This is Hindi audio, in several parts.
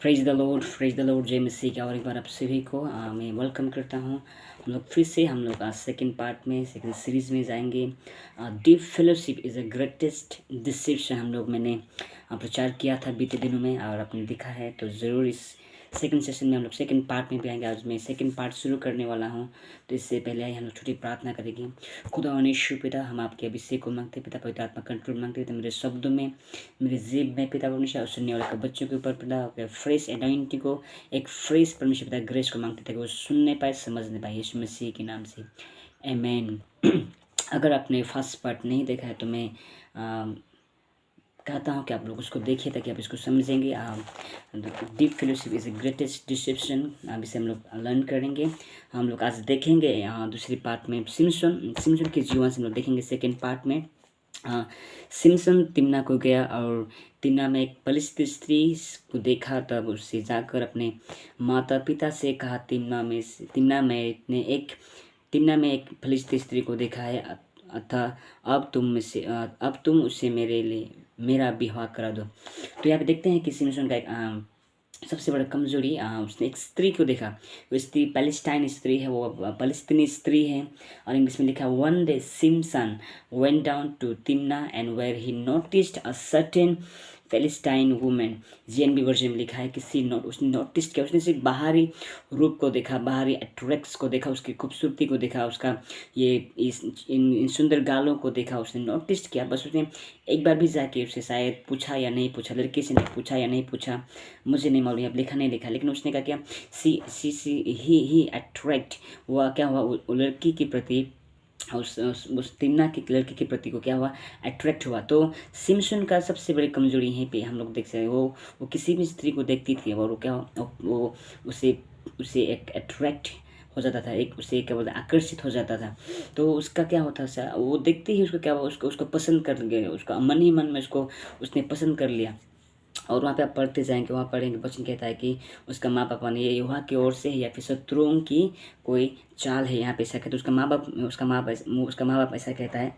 प्रेज द लॉर्ड जय मसीह का। और एक बार आप सभी को मैं वेलकम करता हूँ। हम लोग आज सेकंड पार्ट में सेकंड सीरीज में जाएंगे। Deep fellowship is the greatest deception मैंने प्रचार किया था बीते दिनों में, और आपने देखा है। तो ज़रूर इस सेकंड सेशन में हम लोग सेकंड पार्ट में भी आएंगे। आज मैं सेकंड पार्ट शुरू करने वाला हूँ। तो इससे पहले हम लोग छोटी प्रार्थना करेंगे। खुदा और यीशु पिता, हम आपके अभिषेक को मांगते पिता, पवित्र आत्मा कंट्रोल मांगते पिता, मेरे शब्दों में, मेरे जेब में पिता परमेश्वर, और सुनने वाले का बच्चों के ऊपर पिता फ्रेश एनॉइंटिंग को, एक फ्रेश परमेश्वर पिता ग्रेस को मांगते ताकि वो सुनने पाए, समझने पाए, यीशु मसीह के नाम से आमीन। अगर आपने फर्स्ट पार्ट नहीं देखा है तो मैं कहता हूँ कि आप लोग उसको देखिए ताकि आप इसको समझेंगे। Deep fellowship is the greatest deception, अब इसे हम लोग लर्न करेंगे। हम लोग आज देखेंगे दूसरी पार्ट में सिमसन के जीवन से हम लोग देखेंगे। सेकेंड पार्ट में सिमसन तिम्ना को गया और तिम्ना में एक पलिश्ती स्त्री को देखा। तब उससे जाकर अपने माता पिता से कहा, तिम्ना में एक फलिश्ती स्त्री को देखा है, अतः अब तुम उससे मेरा विवाह करा दो। तो यहाँ पे देखते हैं कि सिमसन का एक सबसे बड़ा कमजोरी, उसने एक स्त्री को देखा। वो स्त्री पैलेस्टाइन स्त्री है, वो फलस्तीनी स्त्री है। और इंग्लिश में लिखा, one day Samson went down to Timnah and where he noticed a certain Palestine women. GNB version में लिखा है कि उसने नोटिस किया, उसने सिर्फ बाहरी रूप को देखा, बाहरी अट्रैक्ट्स को देखा, उसकी खूबसूरती को देखा, उसका इन सुंदर गालों को देखा, उसने नोटिस किया। बस उसने एक बार भी जाके उससे शायद पूछा या नहीं पूछा, लड़के से नहीं पूछा या नहीं पूछा, मुझे नहीं मालूम, अब लिखा नहीं लिखा, लेकिन उसने कहा क्या, ही अट्रैक्ट हुआ। क्या हुआ, वो लड़की के प्रति, उस तिम्ना की लड़की के प्रति को क्या हुआ, अट्रैक्ट हुआ। तो सिमसन का सबसे बड़ी कमजोरी यहीं पे हम लोग देख सकते हैं। वो किसी भी स्त्री को देखती थी और वो क्या, वो उसे एक अट्रैक्ट हो जाता था, एक उसे क्या बोलते आकर्षित हो जाता था। तो उसका क्या होता था, वो देखते ही उसको क्या हुआ, उसको पसंद कर गया, उसका मन ही मन में उसने पसंद कर लिया। और वहाँ पे आप पढ़ते जाएंगे, वहाँ पढ़ेंगे, वचन कहता है कि उसका माँ बाप ने, ये यहोवा की ओर से है या फिर शत्रुओं की कोई चाल है। यहाँ पे ऐसा कहते हैं, उसका माँ बाप ऐसा कहता है।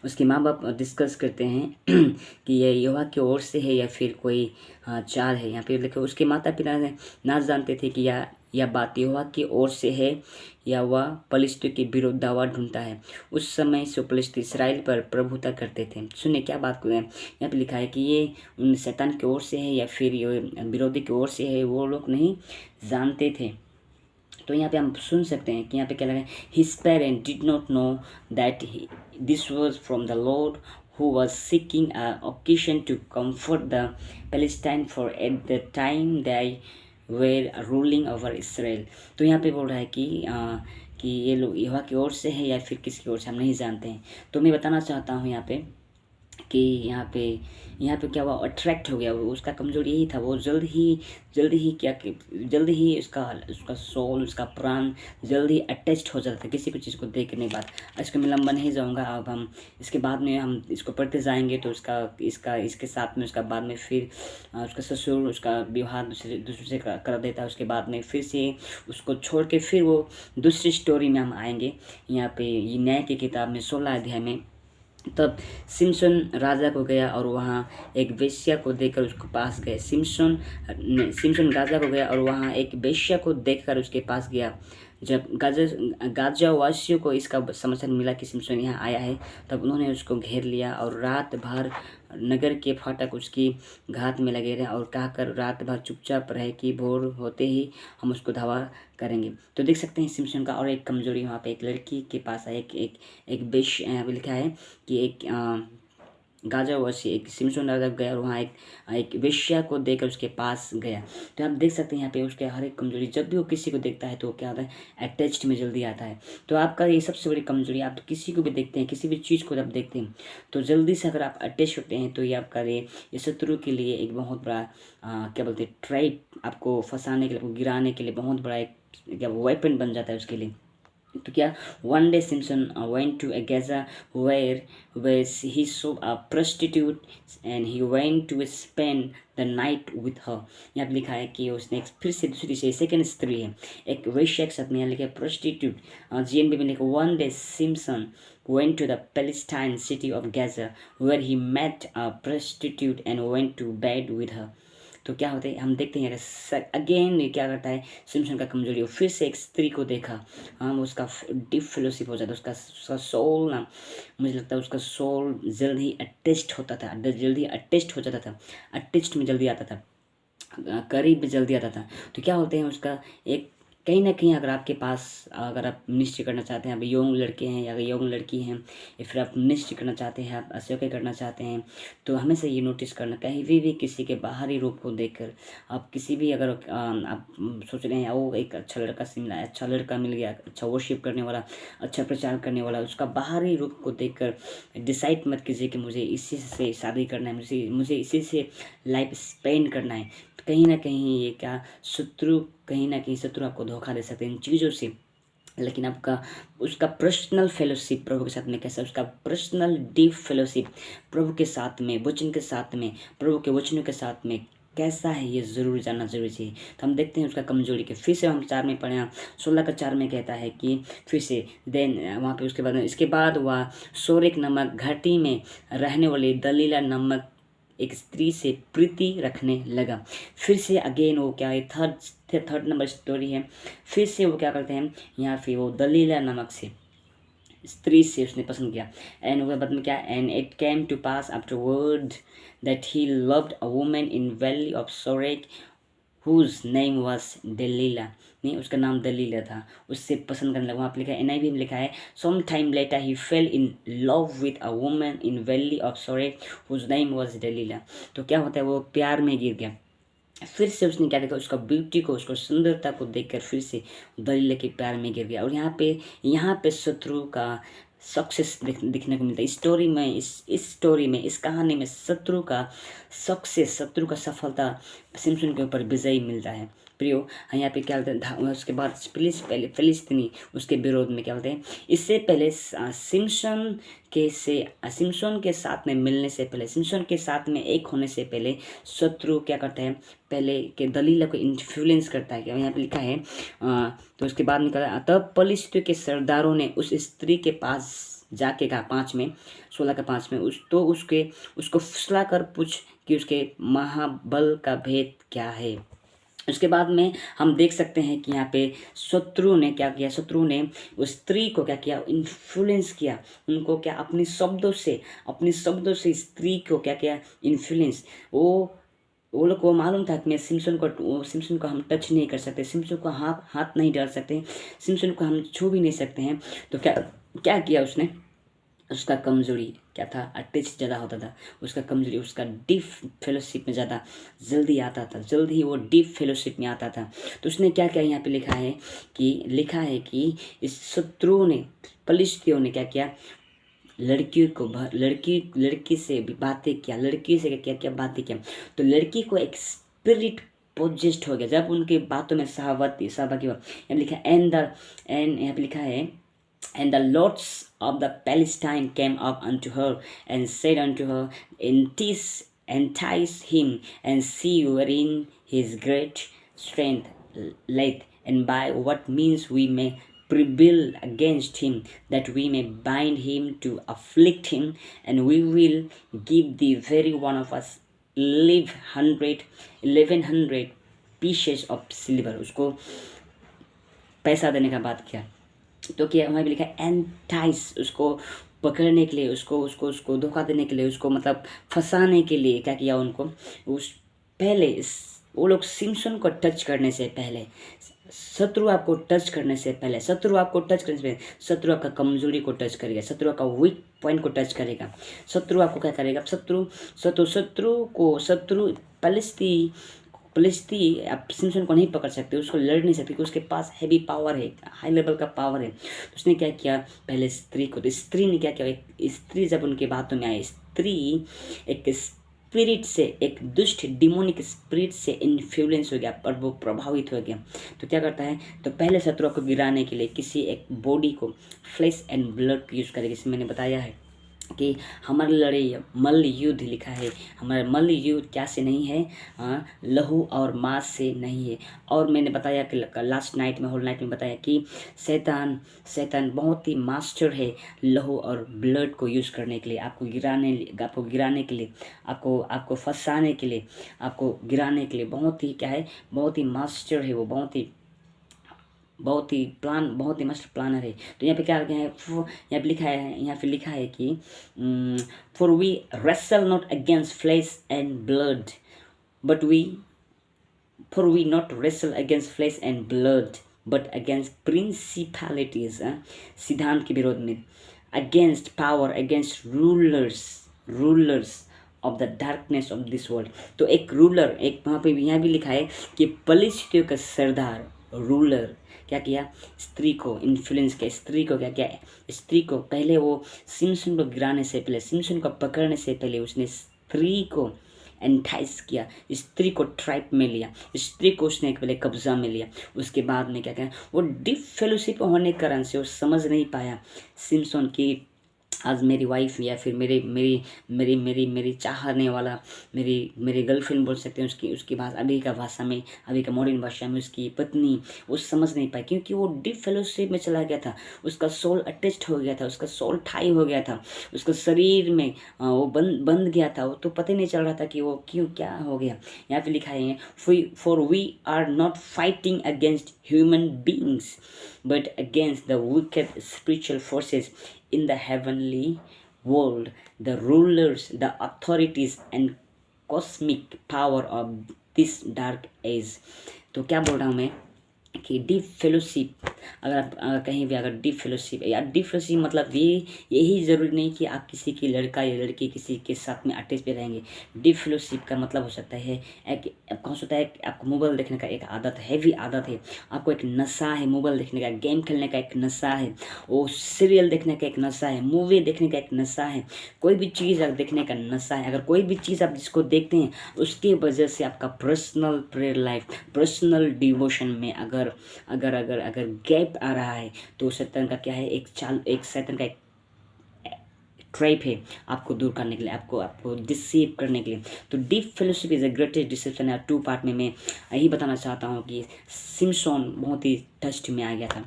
उसके माँ बाप डिस्कस करते हैं कि ये यहोवा की ओर से है या फिर कोई चाल है। यहाँ पे लिखा, उसके माता पिता ने ना जानते थे कि यह बात यहोवा की ओर से है या वह पलिश्तियों के विरुद्ध दावा ढूंढता है। उस समय से पलिश्ती इसराइल पर प्रभुता करते थे। सुनिए क्या बात को, यहाँ पे लिखा है कि ये उन शैतान की ओर से है या फिर ये विरोधी की ओर से है, वो लोग नहीं जानते थे। तो यहाँ पे हम सुन सकते हैं कि यहाँ पे क्या लगा, his parent did not know that this was from the Lord who was seeking a occasion to comfort the Palestine, for at the time they were ruling over Israel। तो यहाँ पे बोल रहा है कि ये लोग यहोवा की ओर से है या फिर किसकी ओर से, हम नहीं जानते हैं। तो मैं बताना चाहता हूँ यहाँ पे कि यहाँ पे क्या हुआ, अट्रैक्ट हो गया। उसका कमजोरी यही था, वो जल्द ही उसका सोल, उसका प्राण जल्द ही अटैच्ड हो जाता था किसी भी चीज़ को देखने के बाद। इसको मैं लंबा नहीं जाऊँगा, अब हम इसके बाद में हम इसको पढ़ते जाएंगे। तो इसके साथ में उसका बाद में फिर उसका ससुर उसका विवाह दूसरे से कर देता है। उसके बाद में फिर से उसको छोड़ के फिर वो दूसरी स्टोरी में हम आएंगे। यहाँ पे ये न्याय की किताब में 16 अध्याय में, तब सिमसन राजा को गया और वहाँ एक वेश्या को देखकर उसके पास गए। सिमसन राजा को गया और वहाँ एक वेश्या को देखकर उसके पास गया। जब गाजा वासियों को इसका समाचार मिला कि सिमसन यहाँ आया है, तब उन्होंने उसको घेर लिया और रात भर नगर के फाटक उसकी घात में लगे रहे और कहकर रात भर चुपचाप रहे कि भोर होते ही हम उसको धावा करेंगे। तो देख सकते हैं सिमसन का और एक कमजोरी, वहाँ पे एक लड़की के पास है, एक वेश्या लिखा है कि एक गाजावासी एक सिमसन राजा गया और वहाँ एक वेश्या को देखकर उसके पास गया। तो आप देख सकते हैं यहाँ पे उसके हर एक कमजोरी, जब भी वो किसी को देखता है तो क्या होता है, अटैच्ड में जल्दी आता है। तो आपका ये सबसे बड़ी कमजोरी, आप किसी को भी देखते हैं, किसी भी चीज़ को जब देखते हैं तो जल्दी से अगर आप अटैच होते हैं तो ये आपका ये शत्रु के लिए एक बहुत बड़ा क्या बोलते हैं, ट्रैप, आपको फंसाने के लिए, आपको गिराने के लिए बहुत बड़ा एक क्या वेपन बन जाता है उसके लिए। तो क्या, one day Samson went to Gaza where he saw a prostitute and he went to spend the night with her। यहाँ पे लिखा है कि उसने फिर से दूसरी से सेकंड स्त्री है, एक वेश्या के साथ में, यहाँ लिखा है प्रोस्टिट्यूट। जीएनबी में लिखा, one day Simson went to the Palestine city of Gaza where he met a prostitute and went to bed with her। तो क्या होता है, हम देखते हैं अगेन ये क्या करता है, सिम्पसन का कमजोरी, वो फिर से एक स्त्री को देखा, हम उसका डीप फेलोशिप हो जाता है, उसका सोल ना, मुझे लगता है उसका सोल जल्द ही अटैच्ड होता था, जल्दी अटैच्ड हो जाता था, अटैच्ड में जल्दी आता था, करीब भी जल्दी आता था। तो क्या होते हैं उसका एक कहीं ना कहीं, अगर आपके पास, अगर आप निश्चय करना चाहते हैं, आप यंग लड़के हैं या यंग लड़की हैं, या फिर आप निश्चय करना चाहते हैं, आप अशोक करना चाहते हैं, तो हमेशा ये नोटिस करना, कहीं भी किसी के बाहरी रूप को देखकर आप किसी भी, अगर आप सोच रहे हैं वो एक अच्छा लड़का मिला, अच्छा लड़का मिल गया, अच्छा वर्शिप करने वाला, अच्छा प्रचार करने वाला, उसका बाहरी रूप को देखकर डिसाइड मत कीजिए कि मुझे इसी से शादी करना है, मुझे इसी से लाइफ स्पेंड करना है। तो कहीं ना कहीं ये क्या कहीं ना कहीं शत्रु आपको धोखा दे सकते हैं इन चीज़ों से। लेकिन आपका उसका पर्सनल फेलोशिप प्रभु के साथ में कैसा, उसका पर्सनल डीप फेलोशिप प्रभु के साथ में, वचन के साथ में, प्रभु के वचनों के साथ में कैसा है, ये ज़रूर जानना जरूरी चाहिए। तो हम देखते हैं उसका कमजोरी के, फिर से हम 4 में पढ़े, 16 का 4 में कहता है कि फिर से देन वहाँ पे उसके बाद, इसके बाद वह सोरेक नामक घाटी में रहने वाली दलीला नामक एक स्त्री से प्रीति रखने लगा। फिर से अगेन वो क्या है, थर्ड नंबर स्टोरी है, फिर से वो क्या करते हैं, यहाँ पे वो दलीला नामक से स्त्री से उसने पसंद किया। एंड उसके बाद में क्या, and it came to pass afterward that he loved a woman in valley of Sorek whose name was Delilah, नहीं उसका नाम दलीला था, उससे पसंद करने लगा। वहाँ पर लिखा है, NIV में लिखा है, some time later he fell in love with a woman in valley of Sorek whose name was Delilah. तो क्या होता है, वो प्यार में गिर गया। फिर से उसने क्या देखा, उसका ब्यूटी को, उसको सुंदरता को देखकर फिर से दलीला के प्यार में गिर गया। और यहाँ पे शत्रु का सक्सेस दिखने को मिलता है स्टोरी में, इस स्टोरी में, इस कहानी में शत्रु का सक्सेस, शत्रु का सफलता सिम्पसन के ऊपर विजयी मिलता है। प्रियो, यहाँ पे क्या होता है, उसके बाद फिलिस्तीनी उसके विरोध में क्या होते हैं, इससे पहले सिम्पसन के साथ में मिलने से पहले, सिम्पसन के साथ में एक होने से पहले शत्रु क्या करता है, पहले के दलीला को इन्फ्लुएंस करता है। क्या यहाँ पे लिखा है, तो उसके बाद निकला, तब फिलिस्तीनियों के सरदारों ने उस स्त्री के पास जाके कहा, 5 में 16 का 5 में, उसको फुसला कर पूछ कि उसके महाबल का भेद क्या है। उसके बाद में हम देख सकते हैं कि यहाँ पे शत्रु ने क्या किया, शत्रु ने उस स्त्री को क्या किया, इन्फ्लुएंस किया, उनको क्या अपने शब्दों से स्त्री को क्या किया, इन्फ्लुएंस। वो लोग को मालूम था कि मैं सिम्पसन को हम टच नहीं कर सकते, सिम्पसन को हाथ नहीं डाल सकते, सिम्पसन को हम छू भी नहीं सकते हैं। तो क्या किया उसने, उसका कमजोरी क्या था, अटैच ज़्यादा होता था, उसका कमजोरी उसका डीप फेलोशिप में ज़्यादा जल्दी आता था, जल्द ही वो डीप फेलोशिप में आता था। तो उसने क्या किया, यहाँ पे लिखा है कि इस शत्रु ने, फिलिस्तीनियों ने क्या किया, लड़की से भी बातें किया, लड़की से क्या बातें किया। तो लड़की को एक स्पिरिट पोजेस्ड हो गया जब उनके बातों में सहबा की। यहाँ लिखा एंड यहाँ पे लिखा है, and the lords of the Palestine came up unto her and said unto her, entice him and see wherein his great strength lieth, and by what means we may prevail against him, that we may bind him to afflict him, and we will give the very one of us 1100 pieces of silver। उसको पैसा देने का बात किया। तो क्या वहाँ पे लिखा है, एंटाइस, उसको पकड़ने के लिए, उसको धोखा देने के लिए, उसको मतलब फंसाने के लिए क्या किया उनको, वो लोग सिम्पसन को टच करने से पहले, शत्रु आपको टच करने से पहले, शत्रु आपका कमजोरी को टच करेगा, शत्रु आपका वीक पॉइंट को टच करेगा। शत्रु आपको क्या करेगा, शत्रु फिलिस्ती आप सिम्पसन को नहीं पकड़ सकते, उसको लड़ नहीं सकते, क्योंकि उसके पास हैवी पावर है, हाई लेवल का पावर है। तो उसने क्या किया, पहले स्त्री को, तो स्त्री ने क्या किया, एक स्त्री जब उनके बातों में आई, स्त्री एक स्पिरिट से, एक दुष्ट डिमोनिक स्पिरिट से इन्फ्लुएंस हो गया, पर वो प्रभावित हो गया। तो क्या करता है, तो पहले शत्रु को गिराने के लिए किसी एक बॉडी को, फ्लेश एंड ब्लड यूज़ करेगा, जैसे मैंने बताया है। कि हमारे लड़े मल्ल युद्ध लिखा है, हमारा मल्ल युद्ध क्या से नहीं है, लहू और मांस से नहीं है। और मैंने बताया कि लास्ट नाइट में, होल नाइट में बताया कि शैतान शैतान बहुत ही मास्टर है लहू और ब्लड को यूज़ करने के लिए, आपको गिराने के लिए, आपको फंसाने के लिए, आपको गिराने के लिए बहुत ही क्या है, बहुत ही मास्टर है वो, बहुत ही मस्त प्लानर है। तो यहाँ पे क्या है, यहाँ पे लिखा है कि for we wrestle not against flesh and blood but we not wrestle against flesh and blood but against principalities, सिद्धांत के विरोध में, against power, against rulers of the darkness of this world. तो एक रूलर, एक वहाँ पे यहाँ भी लिखा है कि परिस्थितियों का सरदार रूलर क्या किया, स्त्री को इन्फ्लुएंस किया, स्त्री को क्या किया, स्त्री को पहले वो सिमसन को गिराने से पहले, सिमसन को पकड़ने से पहले उसने स्त्री को एंटाइस किया, स्त्री को ट्रैप में लिया, स्त्री को उसने पहले कब्जा में लिया। उसके बाद में क्या किया, वो डीप फेलोशिप होने के कारण से वो समझ नहीं पाया सिमसन की आज मेरी वाइफ या फिर मेरी चाहने वाला, मेरी गर्लफ्रेंड बोल सकते हैं, उसकी भाषा, अभी का मॉडर्न भाषा में उसकी पत्नी, वो समझ नहीं पाई क्योंकि वो डीप फेलोशिप में चला गया था, उसका सोल अटैच्ड हो गया था, उसका सोल ठाई हो गया था, उसका शरीर में वो बंद गया था, वो तो पता ही नहीं चल रहा था कि वो क्यों क्या हो गया। यहाँ पे लिखा है for we are not fighting against human beings but against the wicked spiritual forces in the heavenly world, the rulers, the authorities and cosmic power of this dark age। तो क्या बोल रहा हूँ मैं कि डीप फेलोशिप, अगर कहीं भी अगर डीप फेलोशिप मतलब यही ज़रूरी नहीं कि आप किसी की लड़का या लड़की किसी के साथ में अटैच पे रहेंगे। डीप फेलोशिप का मतलब हो सकता है कौन सा होता है, आपको मोबाइल देखने का एक आदत, हैवी आदत है, आपको एक नशा है मोबाइल देखने का, गेम खेलने का एक नशा है, वो सीरियल देखने का एक नशा है, मूवी देखने का एक नशा है, कोई भी चीज़ देखने का नशा है। अगर कोई भी चीज़ आप जिसको देखते हैं उसकी वजह से आपका personal prayer life, personal devotion में अगर गैप आ रहा है तो शैतान का क्या है, एक शैतान का एक ट्रैप है आपको दूर करने के लिए, आपको डिसीव करने के लिए। तो deep fellowship is a greatest deception है। 2 पार्ट में मैं यही बताना चाहता हूँ कि सिमसोन बहुत ही टस्ट में आ गया था,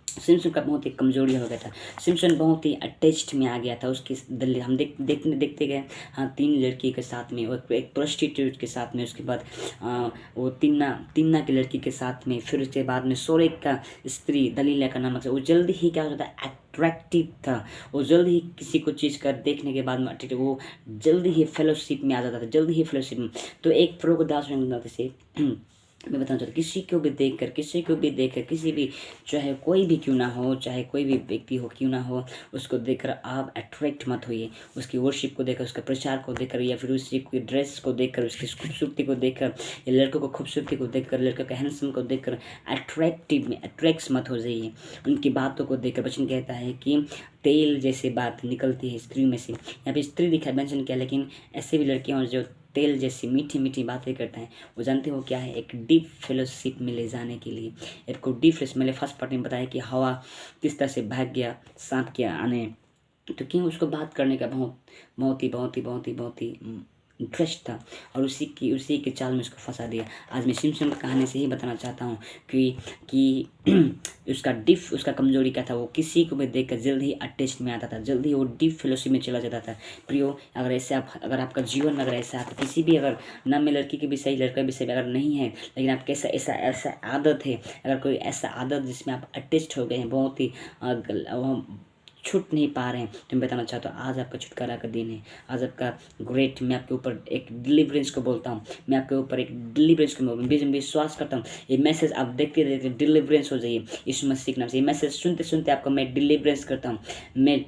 सिमसन का बहुत ही कमजोरी हो गया था, सिमसन बहुत ही अटैच्ड में आ गया था। उसके हम देखते गए, हाँ 3 लड़की के साथ में, और एक प्रोस्टिट्यूट के साथ में, उसके बाद वो तिन्ना की लड़की के साथ में, फिर उसके बाद में सोरेक का स्त्री दलीला का नाम से, वो जल्दी ही क्या होता था, अट्रैक्टिव था, वो जल्दी ही किसी को चीज़ कर देखने के बाद में अट्रैक्टिव, वो जल्दी ही फेलोशिप में आ जाता था, जल्दी ही फेलोशिप में। तो एक प्रभुदास से मैं बताना चाहता हूँ, किसी को भी देखकर किसी भी, चाहे कोई भी क्यों ना हो, चाहे कोई भी व्यक्ति हो क्यों ना हो, उसको देखकर आप अट्रैक्ट मत होइए। उसकी वर्शिप को देखकर, उसके प्रचार को देखकर, या फिर उसकी कोई ड्रेस को देखकर, उसकी खूबसूरती को देखकर, या लड़कों को खूबसूरती को देखकर, लड़कों का हैंडसम को देखकर अट्रैक्ट मत हो जाइए। उनकी बातों को देखकर वचन कहता है कि तेल जैसे बात निकलती है स्त्री में से। यहाँ पे स्त्री दिखा मेंशन किया, लेकिन ऐसे भी लड़कियाँ जो तेल जैसी मीठी मीठी बातें करते हैं, वो जानते हो क्या है, एक डीप फेलोशिप में ले जाने के लिए। एक डीप फेलोशिप, मैंने फर्स्ट पार्ट में बताया कि हवा किस तरह से भाग गया सांप के आने, तो क्यों उसको बात करने का बहुत ही इंटरेस्ट था, और उसी की चाल में उसको फंसा दिया। आज मैं सिमसन की कहानी से ही बताना चाहता हूँ कि उसका कमजोरी क्या था, वो किसी को भी देखकर जल्दी ही अटैच में आता था, जल्दी वो डीप फेलोशिप में चला जाता था। प्रियो, अगर आपका जीवन अगर ऐसा है, किसी भी, अगर ना में लड़की के भी सही, लड़का भी सही अगर नहीं है, लेकिन आपके ऐसा आदत है, अगर कोई ऐसा आदत जिसमें आप अटैच हो गए हैं, बहुत ही छूट नहीं पा रहे हैं, तो मैं बताना चाहता हूँ आज आपका छुटकारा का दिन है। आज आपका ग्रेट, मैं आपके ऊपर एक डिलीवरेंस को बोलता हूँ, मैं आपके ऊपर एक डिलीवरेंस को विश्वास करता हूँ। ये मैसेज आप देखते देखते डिलीवरेंस हो जाइए यीशु मसीह के नाम से। ये मैसेज सुनते सुनते आपको मैं डिलीवरेंस करता हूँ, मैं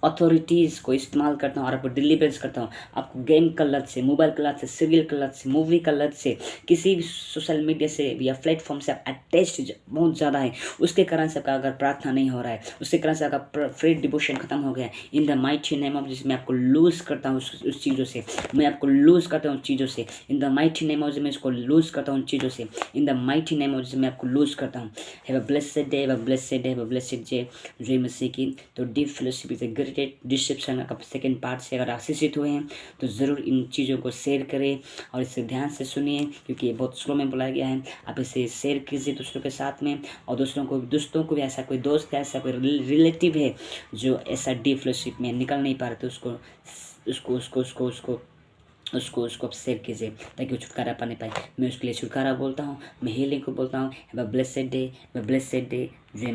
अथॉरिटीज़ को इस्तेमाल करता हूँ और आपको डिलीवरेंस करता हूँ। आपको गेम का लत से, मोबाइल का लत से, सीरियल का लत से, मूवी का लत से, किसी भी सोशल मीडिया से या प्लेटफॉर्म से आप अटैच्ड बहुत ज़्यादा है, उसके कारण से आपका अगर प्रार्थना नहीं हो रहा है, उसके कारण से आपका फ्रेड डिवोशन खत्म हो गया है, इन the mighty name of Jesus मैं आपको लूज़ करता हूँ उस चीज़ों से, मैं आपको लूज़ करता हूँ उन चीज़ों से। In the mighty name of Jesus मैं इसको लूज़ करता हूँ उन चीज़ों से। In the mighty name of Jesus मैं आपको लूज़ करता हूँ। Have a blessed day, have a blessed day, have a blessed day. जय मसीह की। तो deep fellowship is a great deception का सेकेंड पार्ट से अगर आशीषित हुए हैं तो ज़रूर इन चीज़ों को शेयर करें और इसे ध्यान से सुनिए, क्योंकि ये बहुत स्लो में बोला गया है। आप इसे शेयर कीजिए दूसरों के साथ में, और दोस्तों को भी, ऐसा कोई दोस्त है, ऐसा कोई रिलेटिव है जो ऐसा डीप फेलोशिप में निकल नहीं पा रहे, तो उसको उसको आप शेयर कीजिए ताकि वो छुटकारा पाने पाए। मैं उसके लिए छुटकारा बोलता हूँ, मैं हीलिंग को बोलता हूँ। हैव अ ब्लेसेड डे, जो